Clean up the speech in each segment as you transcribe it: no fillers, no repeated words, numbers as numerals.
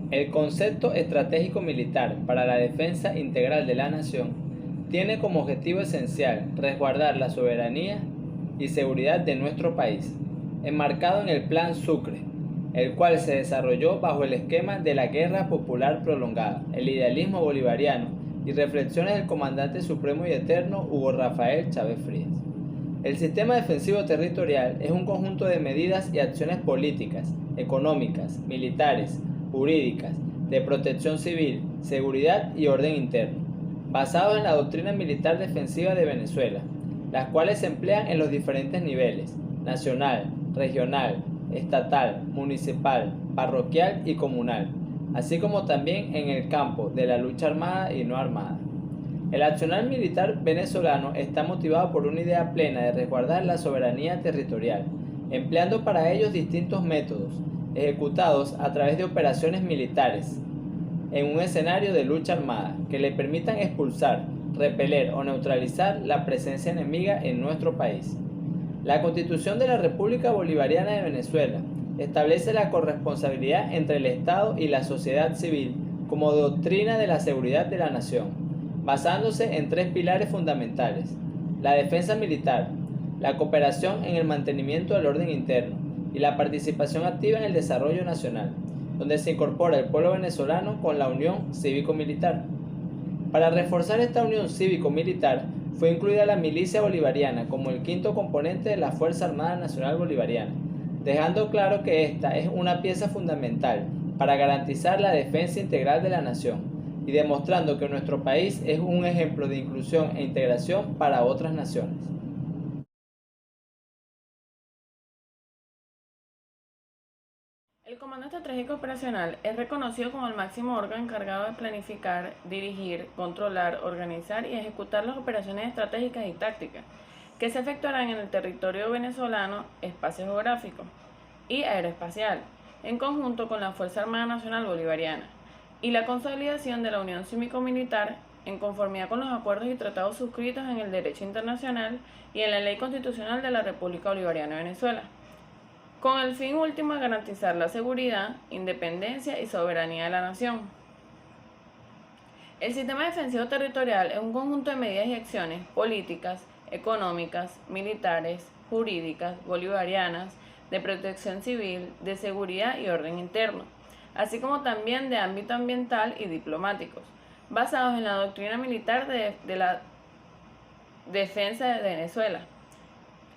El concepto estratégico militar para la defensa integral de la nación tiene como objetivo esencial resguardar la soberanía y seguridad de nuestro país, enmarcado en el Plan Sucre, el cual se desarrolló bajo el esquema de la Guerra Popular Prolongada, el idealismo bolivariano y reflexiones del comandante supremo y eterno Hugo Rafael Chávez Frías. El sistema defensivo territorial es un conjunto de medidas y acciones políticas, económicas, militares, jurídicas, de protección civil, seguridad y orden interno, basados en la doctrina militar defensiva de Venezuela, las cuales se emplean en los diferentes niveles: nacional, regional, estatal, municipal, parroquial y comunal, así como también en el campo de la lucha armada y no armada. El accionar militar venezolano está motivado por una idea plena de resguardar la soberanía territorial, empleando para ellos distintos métodos, ejecutados a través de operaciones militares, en un escenario de lucha armada, que le permitan expulsar, repeler o neutralizar la presencia enemiga en nuestro país. La Constitución de la República Bolivariana de Venezuela establece la corresponsabilidad entre el Estado y la sociedad civil como doctrina de la seguridad de la nación, basándose en tres pilares fundamentales: la defensa militar, la cooperación en el mantenimiento del orden interno y la participación activa en el desarrollo nacional, donde se incorpora el pueblo venezolano con la unión cívico-militar. Para reforzar esta unión cívico-militar, fue incluida la milicia bolivariana como el quinto componente de la Fuerza Armada Nacional Bolivariana, dejando claro que esta es una pieza fundamental para garantizar la defensa integral de la nación y demostrando que nuestro país es un ejemplo de inclusión e integración para otras naciones. El Comando Estratégico Operacional es reconocido como el máximo órgano encargado de planificar, dirigir, controlar, organizar y ejecutar las operaciones estratégicas y tácticas que se efectuarán en el territorio venezolano, espacio geográfico y aeroespacial, en conjunto con la Fuerza Armada Nacional Bolivariana, y la consolidación de la Unión Cívico-Militar en conformidad con los acuerdos y tratados suscritos en el derecho internacional y en la Ley Constitucional de la República Bolivariana de Venezuela, con el fin último de garantizar la seguridad, independencia y soberanía de la nación. El sistema defensivo territorial es un conjunto de medidas y acciones políticas, económicas, militares, jurídicas, bolivarianas, de protección civil, de seguridad y orden interno, así como también de ámbito ambiental y diplomáticos, basados en la doctrina militar de la defensa de Venezuela,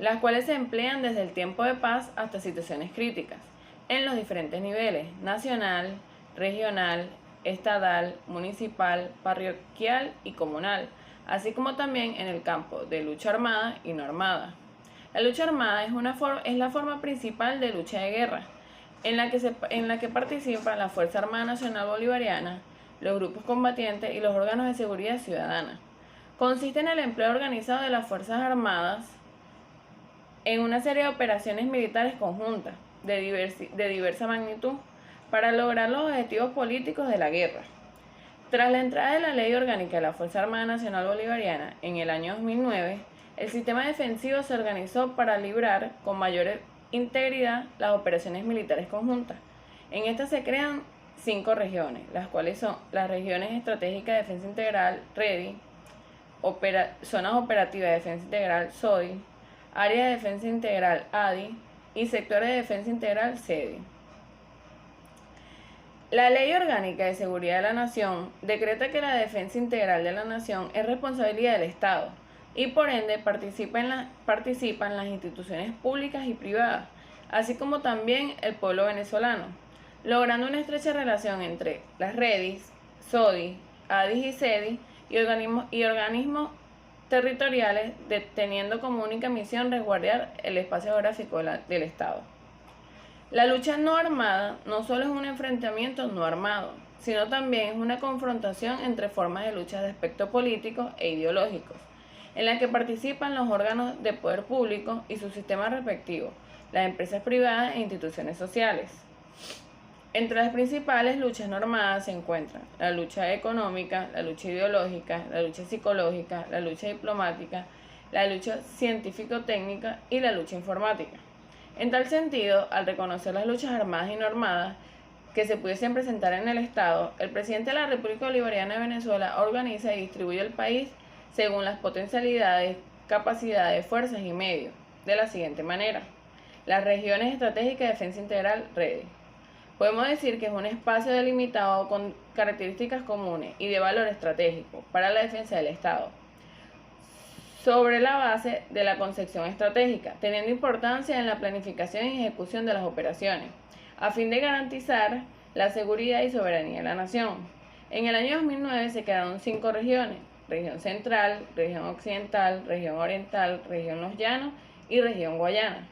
las cuales se emplean desde el tiempo de paz hasta situaciones críticas, en los diferentes niveles: nacional, regional, estatal, municipal, parroquial y comunal, así como también en el campo de lucha armada y no armada. La lucha armada es la forma principal de lucha de guerra, en la que participan la Fuerza Armada Nacional Bolivariana, los grupos combatientes y los órganos de seguridad ciudadana. Consiste en el empleo organizado de las Fuerzas Armadas en una serie de operaciones militares conjuntas de diversa magnitud para lograr los objetivos políticos de la guerra. Tras la entrada de la Ley Orgánica de la Fuerza Armada Nacional Bolivariana en el año 2009, el sistema defensivo se organizó para librar con mayor integridad las operaciones militares conjuntas. En estas se crean 5 regiones, las cuales son las Regiones Estratégicas de Defensa Integral, REDI, Zonas Operativas de Defensa Integral, ZODI, Área de Defensa Integral, ADI, y Sectores de Defensa Integral, SEDI. La Ley Orgánica de Seguridad de la Nación decreta que la defensa integral de la nación es responsabilidad del Estado y por ende participan las instituciones públicas y privadas, así como también el pueblo venezolano, logrando una estrecha relación entre las REDIs, ZODI, ADIs y SEDI y organismos territoriales, teniendo como única misión resguardar el espacio geográfico del Estado. La lucha no armada no solo es un enfrentamiento no armado, sino también es una confrontación entre formas de lucha de aspecto político e ideológicos, en la que participan los órganos de poder público y sus sistemas respectivos, las empresas privadas e instituciones sociales. Entre las principales luchas no armadas se encuentran la lucha económica, la lucha ideológica, la lucha psicológica, la lucha diplomática, la lucha científico-técnica y la lucha informática. En tal sentido, al reconocer las luchas armadas y no armadas, que se pudiesen presentar en el Estado, el presidente de la República Bolivariana de Venezuela organiza y distribuye el país según las potencialidades, capacidades, fuerzas y medios, de la siguiente manera. Las regiones estratégicas de defensa integral, REDI. Podemos decir que es un espacio delimitado con características comunes y de valor estratégico para la defensa del Estado, sobre la base de la concepción estratégica, teniendo importancia en la planificación y ejecución de las operaciones, a fin de garantizar la seguridad y soberanía de la nación. En el año 2009 se crearon 5 regiones: región central, región occidental, región oriental, región Los Llanos y región Guayana.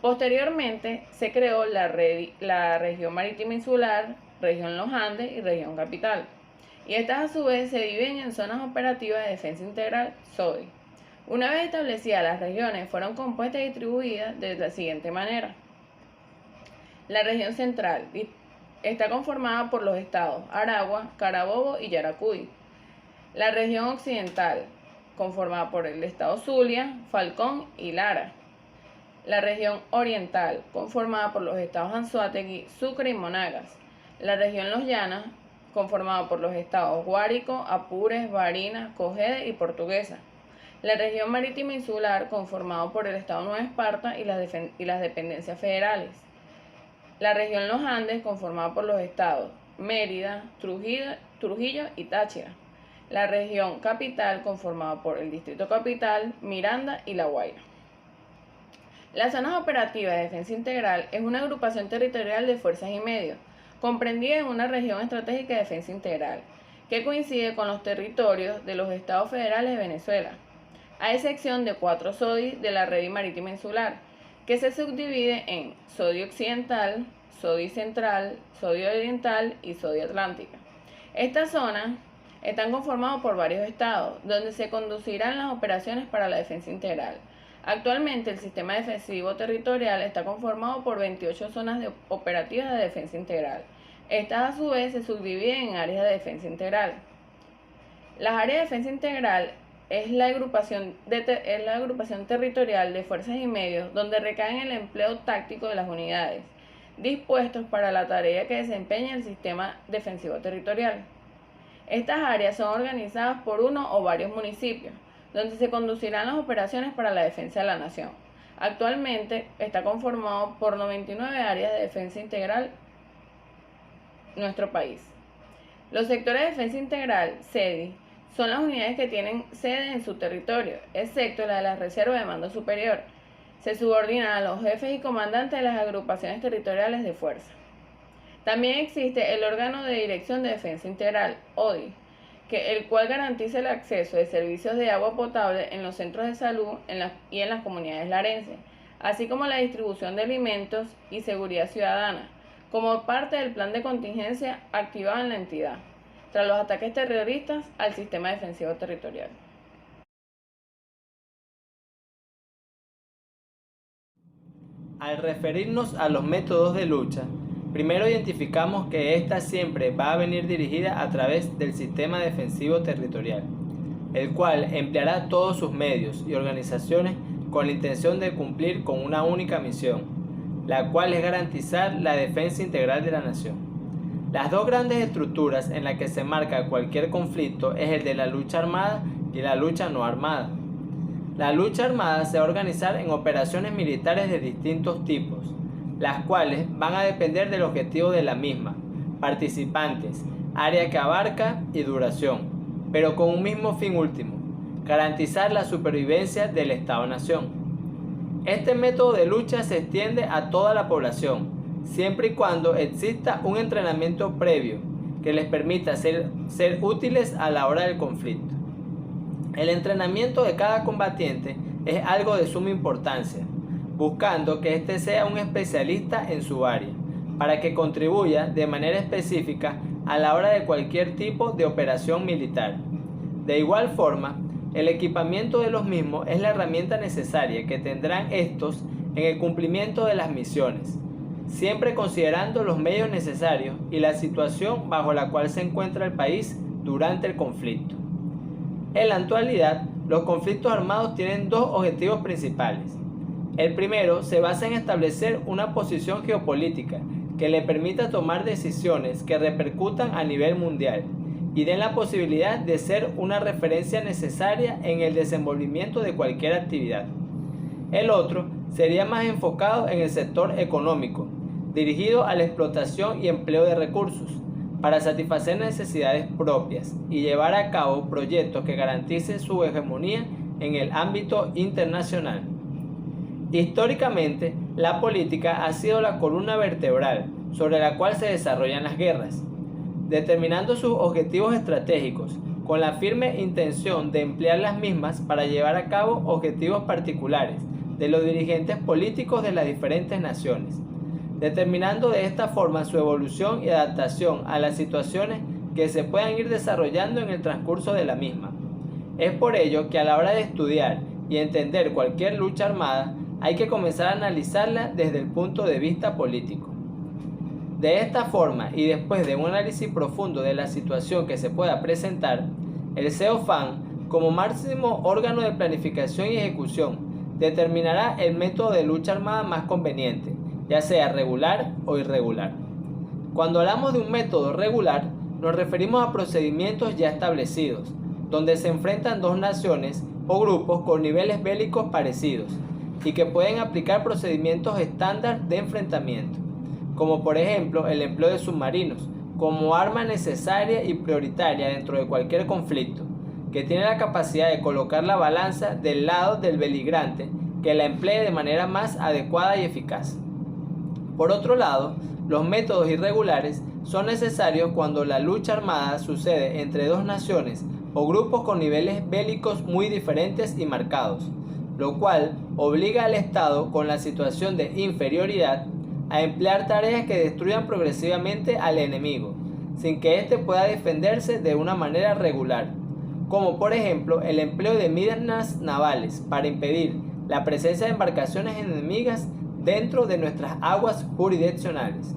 Posteriormente se creó la región marítima insular, región Los Andes y región capital. Y estas a su vez se dividen en zonas operativas de defensa integral, ZODI. Una vez establecidas las regiones, fueron compuestas y distribuidas de la siguiente manera. La región central está conformada por los estados Aragua, Carabobo y Yaracuy. La región occidental, conformada por el estado Zulia, Falcón y Lara. La región oriental, conformada por los estados Anzoátegui, Sucre y Monagas. La región Los Llanos, conformada por los estados Guárico, Apures, Barinas, Cogede y Portuguesa. La región marítima insular, conformada por el estado Nueva Esparta y las dependencias federales. La región Los Andes, conformada por los estados Mérida, Trujillo y Táchira. La región capital, conformada por el distrito capital, Miranda y La Guaira. Las zonas operativas de defensa integral es una agrupación territorial de fuerzas y medios, comprendida en una región estratégica de defensa integral, que coincide con los territorios de los estados federales de Venezuela, a excepción de 4 ZODI de la red marítima insular, que se subdivide en ZODI occidental, ZODI central, ZODI oriental y ZODI atlántica. Estas zonas están conformadas por varios estados, donde se conducirán las operaciones para la defensa integral. Actualmente el sistema defensivo territorial está conformado por 28 zonas operativas de defensa integral. Estas a su vez se subdividen en áreas de defensa integral. Las áreas de defensa integral es la agrupación territorial de fuerzas y medios donde recae el empleo táctico de las unidades, dispuestos para la tarea que desempeña el sistema defensivo territorial. Estas áreas son organizadas por uno o varios municipios, donde se conducirán las operaciones para la defensa de la nación. Actualmente está conformado por 99 áreas de defensa integral en nuestro país. Los sectores de defensa integral, SEDI, son las unidades que tienen sede en su territorio, excepto la de la Reserva de Mando Superior. Se subordinan a los jefes y comandantes de las agrupaciones territoriales de fuerza. También existe el órgano de dirección de defensa integral, ODI, el cual garantiza el acceso de servicios de agua potable en los centros de salud y en las comunidades larenses, así como la distribución de alimentos y seguridad ciudadana, como parte del plan de contingencia activado en la entidad, tras los ataques terroristas al sistema defensivo territorial. Al referirnos a los métodos de lucha, primero identificamos que ésta siempre va a venir dirigida a través del sistema defensivo territorial, el cual empleará todos sus medios y organizaciones con la intención de cumplir con una única misión, la cual es garantizar la defensa integral de la nación. Las dos grandes estructuras en las que se marca cualquier conflicto es el de la lucha armada y la lucha no armada. La lucha armada se va a organizar en operaciones militares de distintos tipos, las cuales van a depender del objetivo de la misma, participantes, área que abarca y duración, pero con un mismo fin último: garantizar la supervivencia del Estado-Nación. Este método de lucha se extiende a toda la población, siempre y cuando exista un entrenamiento previo que les permita ser útiles a la hora del conflicto. El entrenamiento de cada combatiente es algo de suma importancia, buscando que éste sea un especialista en su área, para que contribuya de manera específica a la hora de cualquier tipo de operación militar. De igual forma, el equipamiento de los mismos es la herramienta necesaria que tendrán estos en el cumplimiento de las misiones, siempre considerando los medios necesarios y la situación bajo la cual se encuentra el país durante el conflicto. En la actualidad, los conflictos armados tienen dos objetivos principales. El primero se basa en establecer una posición geopolítica que le permita tomar decisiones que repercutan a nivel mundial y den la posibilidad de ser una referencia necesaria en el desenvolvimiento de cualquier actividad. El otro sería más enfocado en el sector económico, dirigido a la explotación y empleo de recursos, para satisfacer necesidades propias y llevar a cabo proyectos que garanticen su hegemonía en el ámbito internacional. Históricamente, la política ha sido la columna vertebral sobre la cual se desarrollan las guerras, determinando sus objetivos estratégicos, con la firme intención de emplear las mismas para llevar a cabo objetivos particulares de los dirigentes políticos de las diferentes naciones, determinando de esta forma su evolución y adaptación a las situaciones que se puedan ir desarrollando en el transcurso de la misma. Es por ello que a la hora de estudiar y entender cualquier lucha armada, hay que comenzar a analizarla desde el punto de vista político. De esta forma, y después de un análisis profundo de la situación que se pueda presentar, el CEOFAN, como máximo órgano de planificación y ejecución, determinará el método de lucha armada más conveniente, ya sea regular o irregular. Cuando hablamos de un método regular, nos referimos a procedimientos ya establecidos, donde se enfrentan dos naciones o grupos con niveles bélicos parecidos y que pueden aplicar procedimientos estándar de enfrentamiento, como por ejemplo el empleo de submarinos como arma necesaria y prioritaria dentro de cualquier conflicto, que tiene la capacidad de colocar la balanza del lado del beligrante que la emplee de manera más adecuada y eficaz. Por otro lado, los métodos irregulares son necesarios cuando la lucha armada sucede entre dos naciones o grupos con niveles bélicos muy diferentes y marcados, lo cual obliga al Estado con la situación de inferioridad a emplear tareas que destruyan progresivamente al enemigo, sin que éste pueda defenderse de una manera regular, como por ejemplo el empleo de minas navales para impedir la presencia de embarcaciones enemigas dentro de nuestras aguas jurisdiccionales.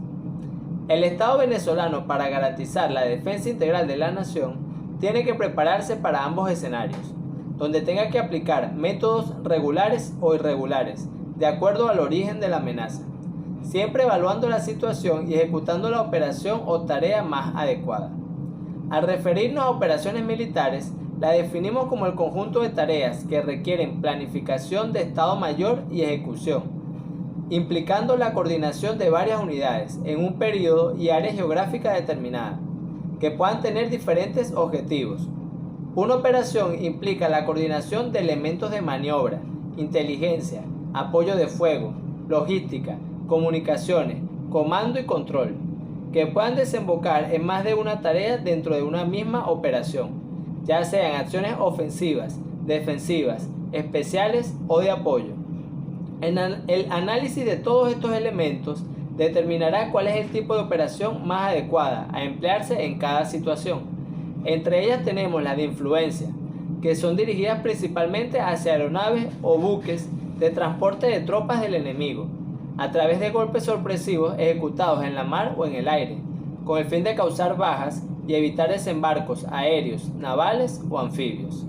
El Estado venezolano, para garantizar la defensa integral de la nación, tiene que prepararse para ambos escenarios, donde tenga que aplicar métodos regulares o irregulares, de acuerdo al origen de la amenaza, siempre evaluando la situación y ejecutando la operación o tarea más adecuada. Al referirnos a operaciones militares, la definimos como el conjunto de tareas que requieren planificación de Estado Mayor y ejecución, implicando la coordinación de varias unidades en un periodo y área geográfica determinada, que puedan tener diferentes objetivos. Una operación implica la coordinación de elementos de maniobra, inteligencia, apoyo de fuego, logística, comunicaciones, comando y control, que puedan desembocar en más de una tarea dentro de una misma operación, ya sean acciones ofensivas, defensivas, especiales o de apoyo. El análisis de todos estos elementos determinará cuál es el tipo de operación más adecuada a emplearse en cada situación. Entre ellas tenemos las de influencia, que son dirigidas principalmente hacia aeronaves o buques de transporte de tropas del enemigo, a través de golpes sorpresivos ejecutados en la mar o en el aire, con el fin de causar bajas y evitar desembarcos aéreos, navales o anfibios.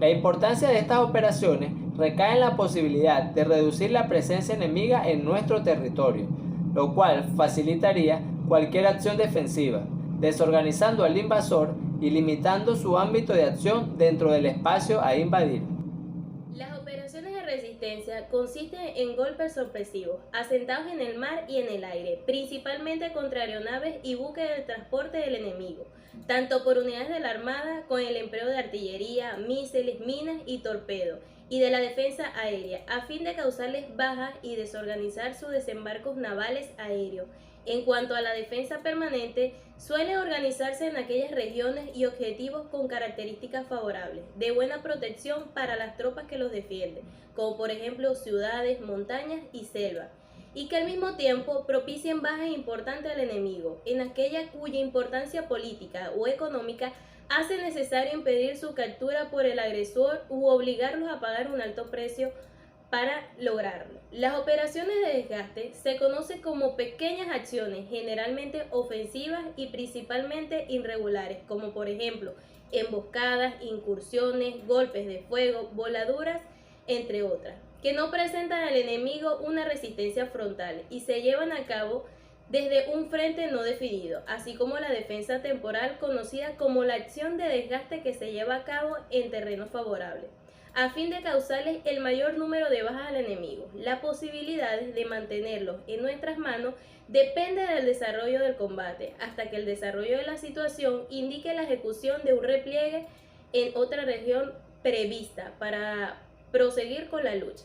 La importancia de estas operaciones recae en la posibilidad de reducir la presencia enemiga en nuestro territorio, lo cual facilitaría cualquier acción defensiva, desorganizando al invasor y limitando su ámbito de acción dentro del espacio a invadir. Las operaciones de resistencia consisten en golpes sorpresivos, asentados en el mar y en el aire, principalmente contra aeronaves y buques de transporte del enemigo, tanto por unidades de la Armada con el empleo de artillería, misiles, minas y torpedos, y de la defensa aérea, a fin de causarles bajas y desorganizar sus desembarcos navales aéreos. En cuanto a la defensa permanente, suele organizarse en aquellas regiones y objetivos con características favorables, de buena protección para las tropas que los defienden, como por ejemplo ciudades, montañas y selvas, y que al mismo tiempo propicien bajas importantes al enemigo, en aquella cuya importancia política o económica hace necesario impedir su captura por el agresor u obligarlos a pagar un alto precio para lograrlo. Las operaciones de desgaste se conocen como pequeñas acciones, generalmente ofensivas y principalmente irregulares, como por ejemplo emboscadas, incursiones, golpes de fuego, voladuras, entre otras, que no presentan al enemigo una resistencia frontal y se llevan a cabo desde un frente no definido, así como la defensa temporal conocida como la acción de desgaste que se lleva a cabo en terreno favorable, a fin de causarles el mayor número de bajas al enemigo. Las posibilidades de mantenerlos en nuestras manos depende del desarrollo del combate, hasta que el desarrollo de la situación indique la ejecución de un repliegue en otra región prevista para proseguir con la lucha.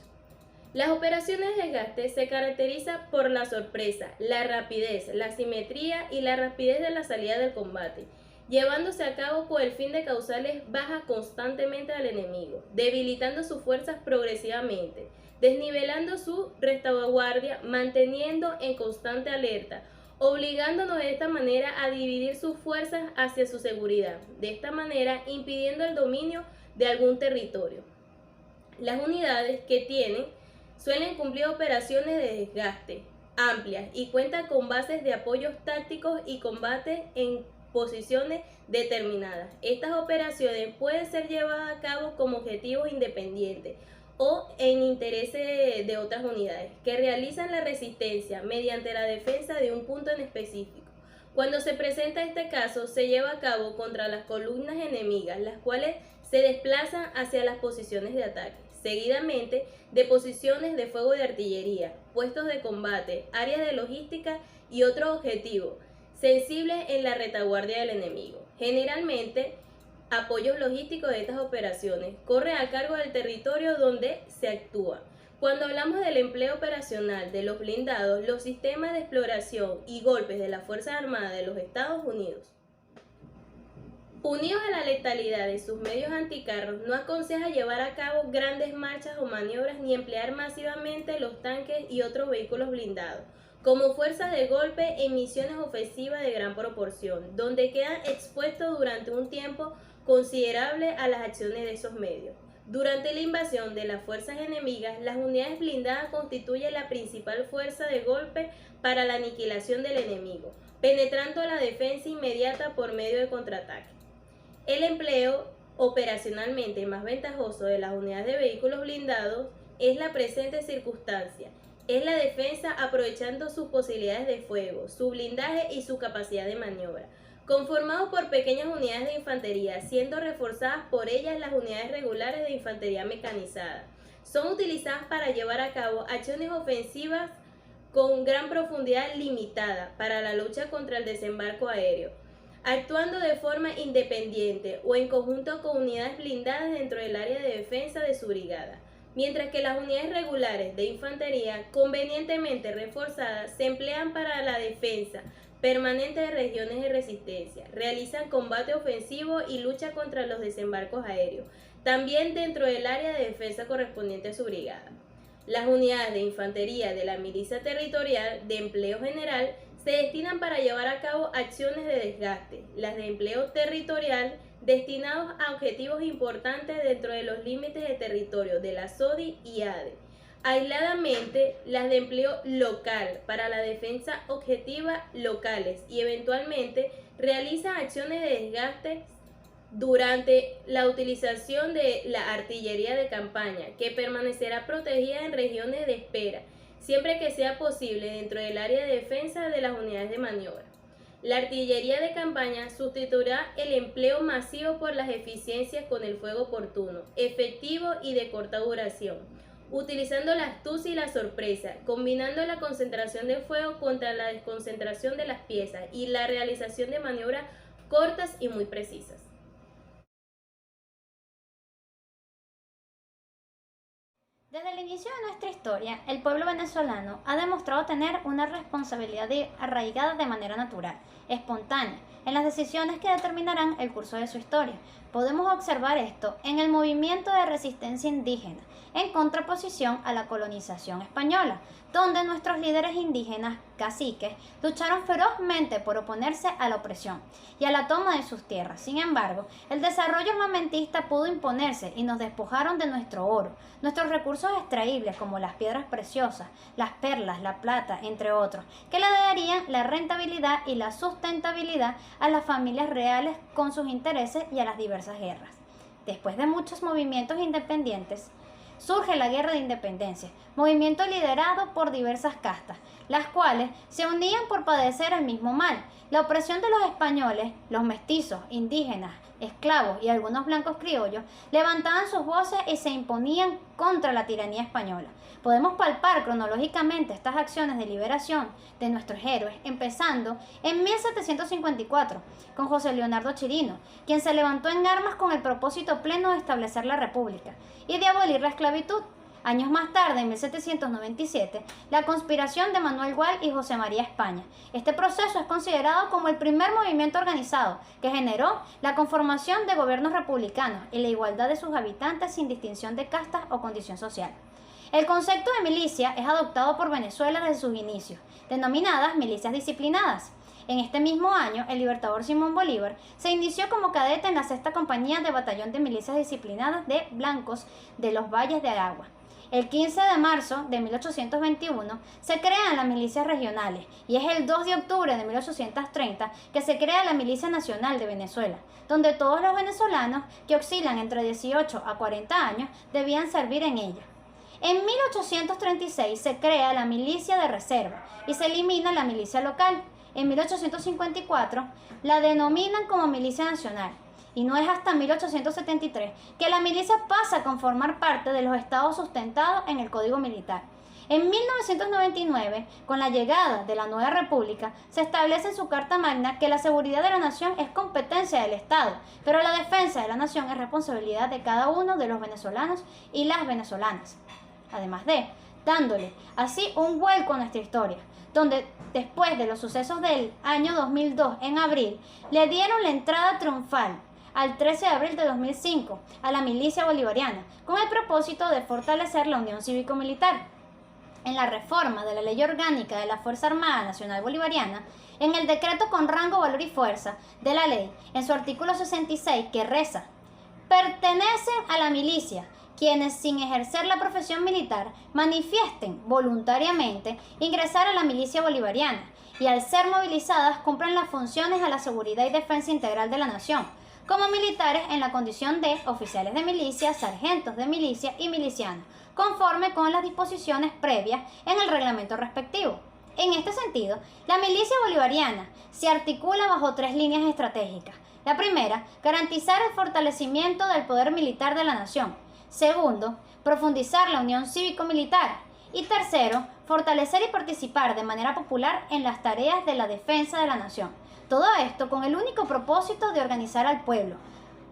Las operaciones de desgaste se caracterizan por la sorpresa, la rapidez, la simetría y la rapidez de la salida del combate, llevándose a cabo con el fin de causarles bajas constantemente al enemigo, debilitando sus fuerzas progresivamente, desnivelando su retaguardia, manteniendo en constante alerta, obligándonos de esta manera a dividir sus fuerzas hacia su seguridad, de esta manera impidiendo el dominio de algún territorio. Las unidades que tienen suelen cumplir operaciones de desgaste amplias y cuentan con bases de apoyos tácticos y combate en posiciones determinadas. Estas operaciones pueden ser llevadas a cabo como objetivos independientes o en interés de otras unidades que realizan la resistencia mediante la defensa de un punto en específico. Cuando se presenta este caso, se lleva a cabo contra las columnas enemigas, las cuales se desplazan hacia las posiciones de ataque, seguidamente de posiciones de fuego de artillería, puestos de combate, áreas de logística y otros objetivos sensibles en la retaguardia del enemigo. Generalmente, apoyos logísticos de estas operaciones corren a cargo del territorio donde se actúa. Cuando hablamos del empleo operacional de los blindados, los sistemas de exploración y golpes de las Fuerzas Armadas de los Estados Unidos, unidos a la letalidad de sus medios anticarros, no aconseja llevar a cabo grandes marchas o maniobras ni emplear masivamente los tanques y otros vehículos blindados como fuerzas de golpe en misiones ofensivas de gran proporción, donde quedan expuestos durante un tiempo considerable a las acciones de esos medios. Durante la invasión de las fuerzas enemigas, las unidades blindadas constituyen la principal fuerza de golpe para la aniquilación del enemigo, penetrando la defensa inmediata por medio de contraataque. El empleo operacionalmente más ventajoso de las unidades de vehículos blindados es la presente circunstancia. Es la defensa aprovechando sus posibilidades de fuego, su blindaje y su capacidad de maniobra, conformado por pequeñas unidades de infantería, siendo reforzadas por ellas las unidades regulares de infantería mecanizada. Son utilizadas para llevar a cabo acciones ofensivas con gran profundidad limitada para la lucha contra el desembarco aéreo, actuando de forma independiente o en conjunto con unidades blindadas dentro del área de defensa de su brigada, mientras que las unidades regulares de infantería convenientemente reforzadas se emplean para la defensa permanente de regiones de resistencia, realizan combate ofensivo y lucha contra los desembarcos aéreos, también dentro del área de defensa correspondiente a su brigada. Las unidades de infantería de la milicia territorial de empleo general se destinan para llevar a cabo acciones de desgaste, las de empleo territorial destinados a objetivos importantes dentro de los límites de territorio de la SODI y ADE. Aisladamente, las de empleo local para la defensa objetiva locales y eventualmente realizan acciones de desgaste durante la utilización de la artillería de campaña, que permanecerá protegida en regiones de espera, siempre que sea posible dentro del área de defensa de las unidades de maniobra. La artillería de campaña sustituirá el empleo masivo por las eficiencias con el fuego oportuno, efectivo y de corta duración, utilizando la astucia y la sorpresa, combinando la concentración de fuego contra la desconcentración de las piezas y la realización de maniobras cortas y muy precisas. Desde el inicio de nuestra historia, el pueblo venezolano ha demostrado tener una responsabilidad arraigada de manera natural, espontánea, en las decisiones que determinarán el curso de su historia. Podemos observar esto en el movimiento de resistencia indígena, en contraposición a la colonización española, donde nuestros líderes indígenas, caciques, lucharon ferozmente por oponerse a la opresión y a la toma de sus tierras. Sin embargo, el desarrollo armamentista pudo imponerse y nos despojaron de nuestro oro, nuestros recursos extraíbles como las piedras preciosas, las perlas, la plata, entre otros, que le darían la rentabilidad y la sustentabilidad a las familias reales con sus intereses y a las diversas guerras. Después de muchos movimientos independientes, surge la Guerra de Independencia, movimiento liderado por diversas castas, las cuales se unían por padecer el mismo mal, la opresión de los españoles. Los mestizos, indígenas, esclavos y algunos blancos criollos levantaban sus voces y se imponían contra la tiranía española. Podemos palpar cronológicamente estas acciones de liberación de nuestros héroes, empezando en 1754 con José Leonardo Chirino, quien se levantó en armas con el propósito pleno de establecer la República y de abolir la esclavitud. Años más tarde, en 1797, la conspiración de Manuel Gual y José María España. Este proceso es considerado como el primer movimiento organizado que generó la conformación de gobiernos republicanos y la igualdad de sus habitantes sin distinción de castas o condición social. El concepto de milicia es adoptado por Venezuela desde sus inicios, denominadas milicias disciplinadas. En este mismo año, el libertador Simón Bolívar se inició como cadete en la 6ª Compañía de Batallón de Milicias Disciplinadas de Blancos de los Valles de Aragua. El 15 de marzo de 1821 se crean las milicias regionales y es el 2 de octubre de 1830 que se crea la Milicia Nacional de Venezuela, donde todos los venezolanos que oscilan entre 18 a 40 años debían servir en ella. En 1836 se crea la Milicia de Reserva y se elimina la milicia local. En 1854 la denominan como Milicia Nacional. Y no es hasta 1873 que la milicia pasa a conformar parte de los estados sustentados en el Código Militar. En 1999, con la llegada de la nueva república, se establece en su Carta Magna que la seguridad de la nación es competencia del Estado, pero la defensa de la nación es responsabilidad de cada uno de los venezolanos y las venezolanas. Además de, dándole así un vuelco a nuestra historia, donde después de los sucesos del año 2002, en abril, le dieron la entrada triunfal al 13 de abril de 2005 a la milicia bolivariana, con el propósito de fortalecer la unión cívico-militar. En la reforma de la Ley Orgánica de la Fuerza Armada Nacional Bolivariana, en el decreto con rango, valor y fuerza de la ley, en su artículo 66, que reza: pertenecen a la milicia quienes, sin ejercer la profesión militar, manifiesten voluntariamente ingresar a la milicia bolivariana y, al ser movilizadas, cumplen las funciones a la seguridad y defensa integral de la nación, como militares en la condición de oficiales de milicia, sargentos de milicia y milicianos, conforme con las disposiciones previas en el reglamento respectivo. En este sentido, la milicia bolivariana se articula bajo 3 líneas estratégicas. La primera, garantizar el fortalecimiento del poder militar de la nación. Segundo, profundizar la unión cívico-militar. Y tercero, fortalecer y participar de manera popular en las tareas de la defensa de la nación. Todo esto con el único propósito de organizar al pueblo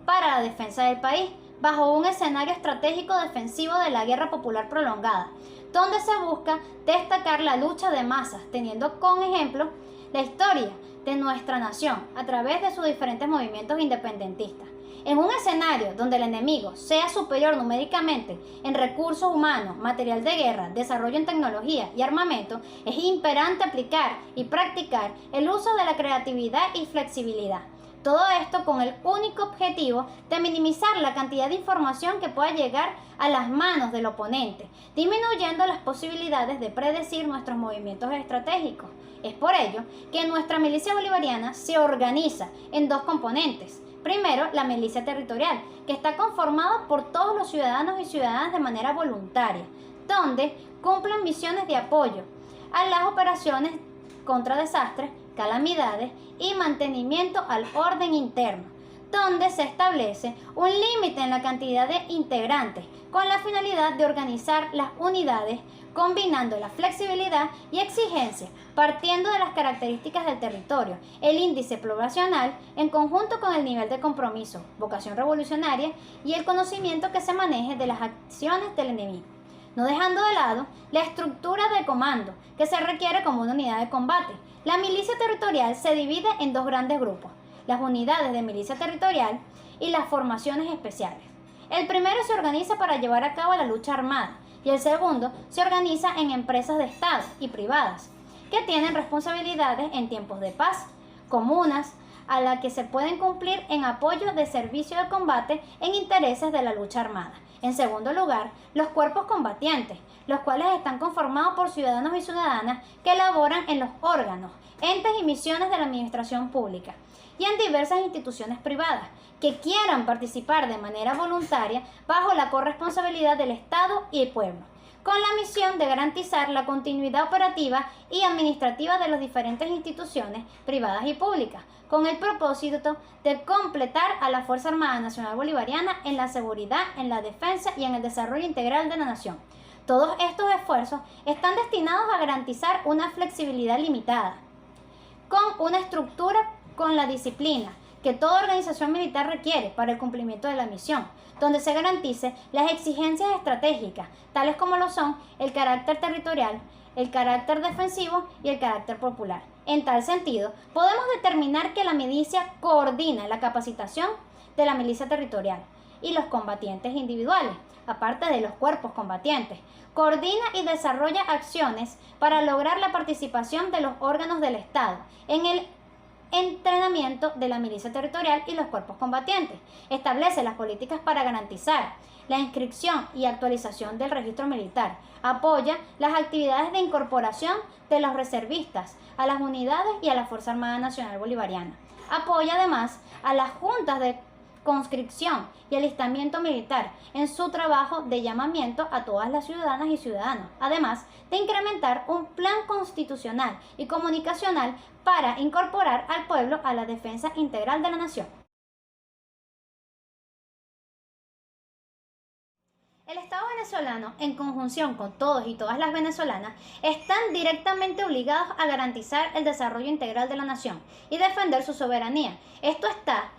para la defensa del país, bajo un escenario estratégico defensivo de la guerra popular prolongada, donde se busca destacar la lucha de masas, teniendo como ejemplo la historia de nuestra nación a través de sus diferentes movimientos independentistas. En un escenario donde el enemigo sea superior numéricamente en recursos humanos, material de guerra, desarrollo en tecnología y armamento, es imperante aplicar y practicar el uso de la creatividad y flexibilidad. Todo esto con el único objetivo de minimizar la cantidad de información que pueda llegar a las manos del oponente, disminuyendo las posibilidades de predecir nuestros movimientos estratégicos. Es por ello que nuestra milicia bolivariana se organiza en 2 componentes. Primero, la milicia territorial, que está conformada por todos los ciudadanos y ciudadanas de manera voluntaria, donde cumplen misiones de apoyo a las operaciones contra desastres, calamidades y mantenimiento al orden interno, donde se establece un límite en la cantidad de integrantes con la finalidad de organizar las unidades combinando la flexibilidad y exigencia, partiendo de las características del territorio, el índice poblacional, en conjunto con el nivel de compromiso, vocación revolucionaria y el conocimiento que se maneje de las acciones del enemigo, no dejando de lado la estructura de comando que se requiere como una unidad de combate. La milicia territorial se divide en 2 grandes grupos: las unidades de milicia territorial y las formaciones especiales. El primero se organiza para llevar a cabo la lucha armada y el segundo se organiza en empresas de Estado y privadas que tienen responsabilidades en tiempos de paz, comunas, a las que se pueden cumplir en apoyo de servicio de combate en intereses de la lucha armada. En segundo lugar, los cuerpos combatientes, los cuales están conformados por ciudadanos y ciudadanas que laboran en los órganos, entes y misiones de la administración pública y en diversas instituciones privadas que quieran participar de manera voluntaria bajo la corresponsabilidad del Estado y el pueblo, con la misión de garantizar la continuidad operativa y administrativa de las diferentes instituciones privadas y públicas, con el propósito de completar a la Fuerza Armada Nacional Bolivariana en la seguridad, en la defensa y en el desarrollo integral de la nación. Todos estos esfuerzos están destinados a garantizar una flexibilidad limitada, con una estructura con la disciplina que toda organización militar requiere para el cumplimiento de la misión, donde se garantice las exigencias estratégicas, tales como lo son el carácter territorial, el carácter defensivo y el carácter popular. En tal sentido, podemos determinar que la milicia coordina la capacitación de la milicia territorial y los combatientes individuales, aparte de los cuerpos combatientes. Coordina y desarrolla acciones para lograr la participación de los órganos del Estado en el entrenamiento de la milicia territorial y los cuerpos combatientes. Establece las políticas para garantizar la inscripción y actualización del registro militar. Apoya las actividades de incorporación de los reservistas a las unidades y a la Fuerza Armada Nacional Bolivariana. Apoya además a las juntas de conscripción y alistamiento militar en su trabajo de llamamiento a todas las ciudadanas y ciudadanos, además de incrementar un plan constitucional y comunicacional para incorporar al pueblo a la defensa integral de la nación. El Estado venezolano, en conjunción con todos y todas las venezolanas, están directamente obligados a garantizar el desarrollo integral de la nación y defender su soberanía. Esto está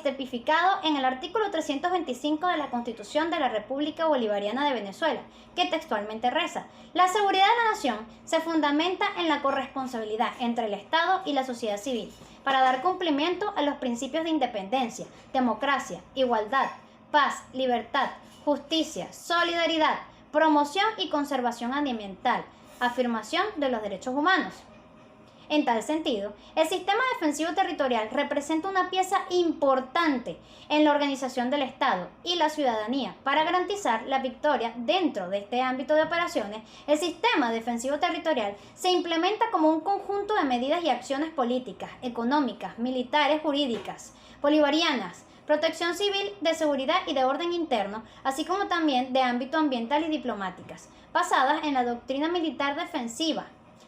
tipificado en el artículo 325 de la Constitución de la República Bolivariana de Venezuela, que textualmente reza: la seguridad de la nación se fundamenta en la corresponsabilidad entre el Estado y la sociedad civil, para dar cumplimiento a los principios de independencia, democracia, igualdad, paz, libertad, justicia, solidaridad, promoción y conservación ambiental, afirmación de los derechos humanos. En tal sentido, el sistema defensivo territorial representa una pieza importante en la organización del Estado y la ciudadanía para garantizar la victoria dentro de este ámbito de operaciones. El sistema defensivo territorial se implementa como un conjunto de medidas y acciones políticas, económicas, militares, jurídicas, bolivarianas, protección civil, de seguridad y de orden interno, así como también de ámbito ambiental y diplomáticas, basadas en la doctrina militar defensiva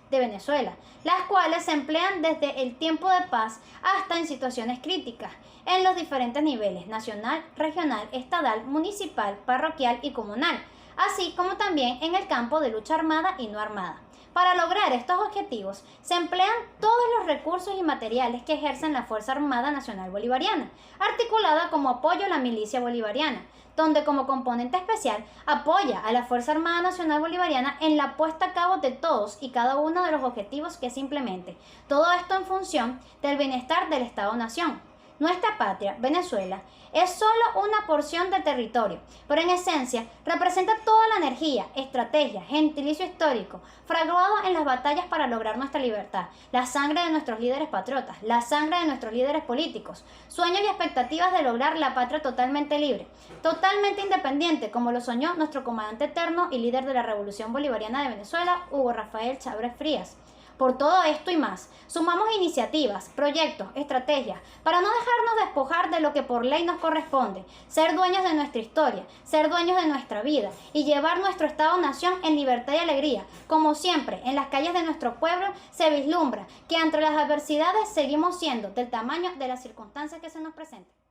de Venezuela, las cuales se emplean desde el tiempo de paz hasta en situaciones críticas, en los diferentes niveles: nacional, regional, estatal, municipal, parroquial y comunal, así como también en el campo de lucha armada y no armada. Para lograr estos objetivos se emplean todos los recursos y materiales que ejercen la Fuerza Armada Nacional Bolivariana, articulada como apoyo a la milicia bolivariana, donde como componente especial apoya a la Fuerza Armada Nacional Bolivariana en la puesta a cabo de todos y cada uno de los objetivos que se implemente. Todo esto en función del bienestar del Estado-Nación. Nuestra patria, Venezuela, es solo una porción de territorio, pero en esencia representa toda la energía, estrategia, gentilicio histórico, fraguado en las batallas para lograr nuestra libertad, la sangre de nuestros líderes patriotas, la sangre de nuestros líderes políticos, sueños y expectativas de lograr la patria totalmente libre, totalmente independiente, como lo soñó nuestro comandante eterno y líder de la Revolución Bolivariana de Venezuela, Hugo Rafael Chávez Frías. Por todo esto y más, sumamos iniciativas, proyectos, estrategias, para no dejarnos despojar de lo que por ley nos corresponde, ser dueños de nuestra historia, ser dueños de nuestra vida y llevar nuestro Estado-Nación en libertad y alegría. Como siempre, en las calles de nuestro pueblo se vislumbra que entre las adversidades seguimos siendo del tamaño de las circunstancias que se nos presentan.